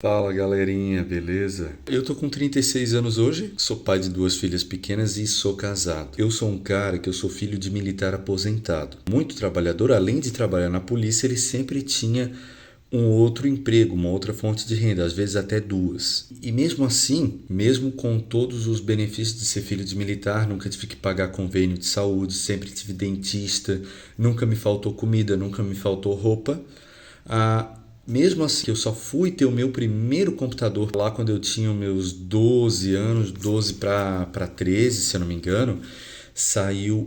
Fala galerinha, beleza? Eu tô com 36 anos hoje, sou pai de duas filhas pequenas e sou casado. Eu sou um cara que eu sou filho de militar aposentado. Muito trabalhador, além de trabalhar na polícia, ele sempre tinha um outro emprego, uma outra fonte de renda, às vezes até duas. E mesmo assim, mesmo com todos os benefícios de ser filho de militar, nunca tive que pagar convênio de saúde, sempre tive dentista, nunca me faltou comida, nunca me faltou roupa. Mesmo assim, eu só fui ter o meu primeiro computador lá quando eu tinha meus 12 anos, 12 para 13, se eu não me engano. Saiu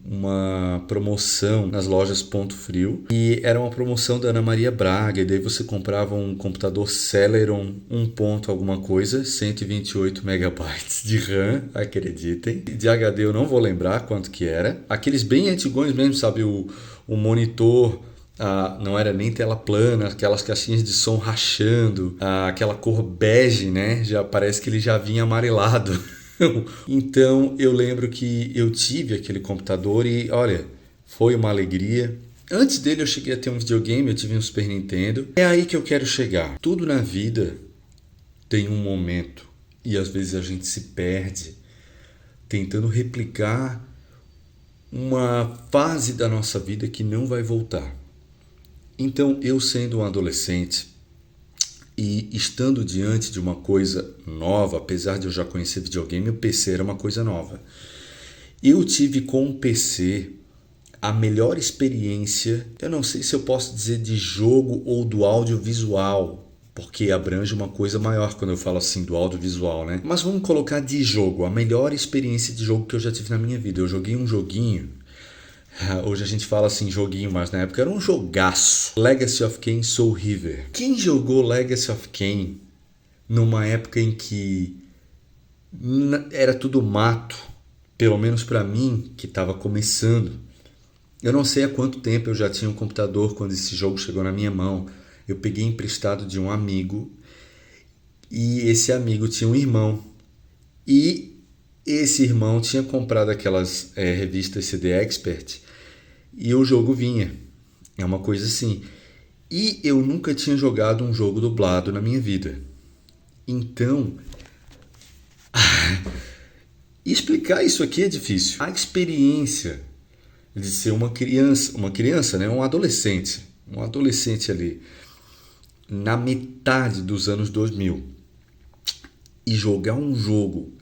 uma promoção nas lojas Ponto Frio e era uma promoção da Ana Maria Braga, e daí você comprava um computador Celeron 1 ponto alguma coisa, 128 megabytes de RAM, acreditem. De HD eu não vou lembrar quanto que era. Aqueles bem antigões mesmo, sabe, o monitor. Não era nem tela plana, aquelas caixinhas de som rachando, aquela cor bege, né? Já parece que ele já vinha amarelado. Então eu lembro que eu tive aquele computador e olha, foi uma alegria. Antes dele eu cheguei a ter um videogame, eu tive um Super Nintendo. É aí que eu quero chegar. Tudo na vida tem um momento e às vezes a gente se perde tentando replicar uma fase da nossa vida que não vai voltar. Então, eu sendo um adolescente e estando diante de uma coisa nova, apesar de eu já conhecer videogame, o PC era uma coisa nova. Eu tive com o PC a melhor experiência, eu não sei se eu posso dizer de jogo ou do audiovisual, porque abrange uma coisa maior quando eu falo assim do audiovisual, né? Mas vamos colocar de jogo, a melhor experiência de jogo que eu já tive na minha vida. Eu joguei um joguinho. Hoje a gente fala assim joguinho, mas na época era um jogaço. Legacy of Kain Soul River. Quem jogou Legacy of Kain numa época em que era tudo mato, pelo menos para mim que estava começando. Eu não sei há quanto tempo eu já tinha um computador quando esse jogo chegou na minha mão. Eu peguei emprestado de um amigo e esse amigo tinha um irmão. E esse irmão tinha comprado aquelas revistas CD Expert e o jogo vinha. É uma coisa assim. E eu nunca tinha jogado um jogo dublado na minha vida. Então, explicar isso aqui é difícil. A experiência de ser uma criança, né? Um adolescente ali, na metade dos anos 2000, e jogar um jogo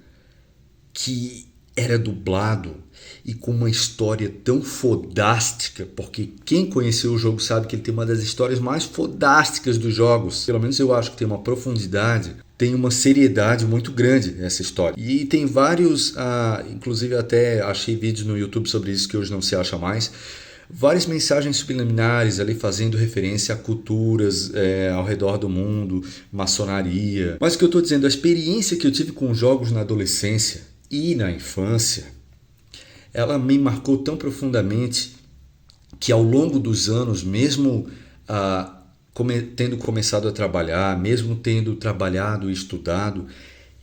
que era dublado e com uma história tão fodástica, porque quem conheceu o jogo sabe que ele tem uma das histórias mais fodásticas dos jogos. Pelo menos eu acho que tem uma profundidade, tem uma seriedade muito grande essa história. E tem vários, inclusive até achei vídeos no YouTube sobre isso que hoje não se acha mais, várias mensagens subliminares ali fazendo referência a culturas ao redor do mundo, maçonaria. Mas o que eu estou dizendo, a experiência que eu tive com jogos na adolescência e na infância, ela me marcou tão profundamente que ao longo dos anos, mesmo tendo começado a trabalhar, mesmo tendo trabalhado e estudado,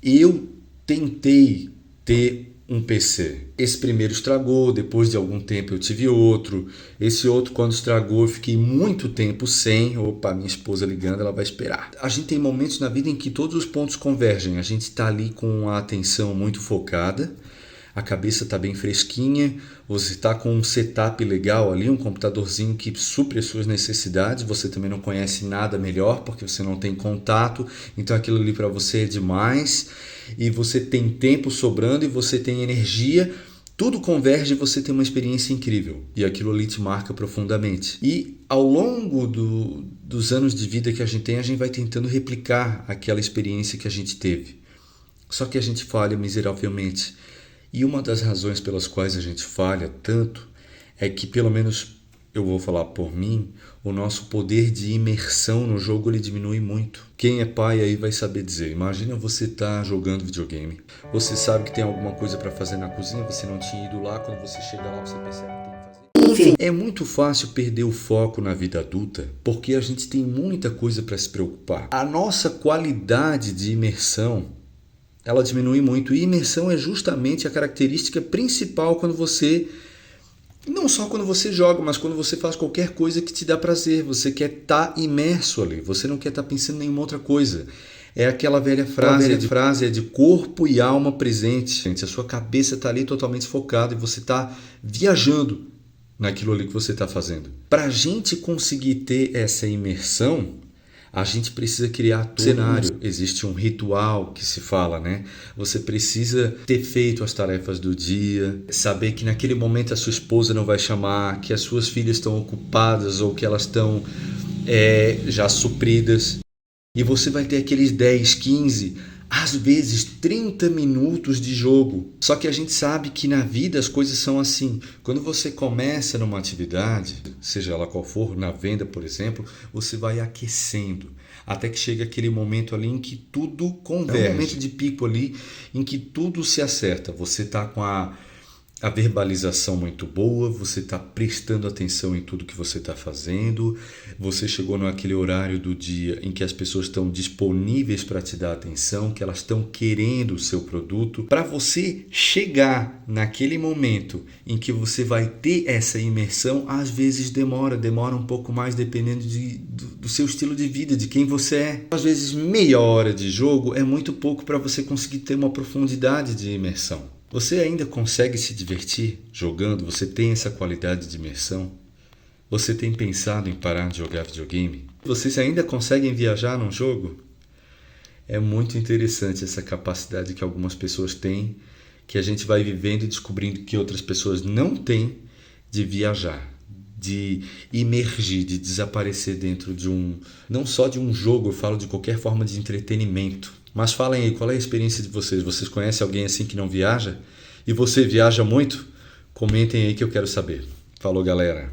eu tentei ter um PC. Esse primeiro estragou, depois de algum tempo eu tive outro. Esse outro, quando estragou, eu fiquei muito tempo sem. Opa, minha esposa ligando, ela vai esperar. A gente tem momentos na vida em que todos os pontos convergem. A gente está ali com a atenção muito focada, a cabeça está bem fresquinha, você está com um setup legal ali, um computadorzinho que supre as suas necessidades, você também não conhece nada melhor porque você não tem contato, então aquilo ali para você é demais, e você tem tempo sobrando e você tem energia, tudo converge e você tem uma experiência incrível, e aquilo ali te marca profundamente. E ao longo dos anos de vida que a gente tem, a gente vai tentando replicar aquela experiência que a gente teve, só que a gente falha miseravelmente. E uma das razões pelas quais a gente falha tanto é que, pelo menos eu vou falar por mim, o nosso poder de imersão no jogo ele diminui muito. Quem é pai aí vai saber dizer. Imagina você estar jogando videogame. Você sabe que tem alguma coisa para fazer na cozinha, você não tinha ido lá, quando você chega lá você percebe que tem que fazer. Enfim, é muito fácil perder o foco na vida adulta porque a gente tem muita coisa para se preocupar. A nossa qualidade de imersão ela diminui muito. E imersão é justamente a característica principal quando você Não só quando você joga, mas quando você faz qualquer coisa que te dá prazer. Você quer estar imerso ali, você não quer estar pensando em nenhuma outra coisa. É aquela velha frase, é de corpo e alma presente. A sua cabeça está ali totalmente focada e você está viajando naquilo ali que você está fazendo. Para a gente conseguir ter essa imersão, a gente precisa criar todo um cenário. Existe um ritual que se fala, né? Você precisa ter feito as tarefas do dia, saber que naquele momento a sua esposa não vai chamar, que as suas filhas estão ocupadas ou que elas estão já supridas. E você vai ter aqueles 10, 15, às vezes 30 minutos de jogo. Só que a gente sabe que na vida as coisas são assim. Quando você começa numa atividade, seja ela qual for, na venda, por exemplo, você vai aquecendo. Até que chega aquele momento ali em que tudo converge. É um momento de pico ali em que tudo se acerta. Você está com a verbalização muito boa, você está prestando atenção em tudo que você está fazendo, você chegou naquele horário do dia em que as pessoas estão disponíveis para te dar atenção, que elas estão querendo o seu produto. Para você chegar naquele momento em que você vai ter essa imersão, às vezes demora um pouco mais dependendo do seu estilo de vida, de quem você é. Às vezes meia hora de jogo é muito pouco para você conseguir ter uma profundidade de imersão. Você ainda consegue se divertir jogando? Você tem essa qualidade de imersão? Você tem pensado em parar de jogar videogame? Vocês ainda conseguem viajar num jogo? É muito interessante essa capacidade que algumas pessoas têm, que a gente vai vivendo e descobrindo que outras pessoas não têm, de viajar, de imergir, de desaparecer dentro de não só de um jogo, eu falo de qualquer forma de entretenimento. Mas falem aí, qual é a experiência de vocês? Vocês conhecem alguém assim que não viaja? E você viaja muito? Comentem aí que eu quero saber. Falou, galera!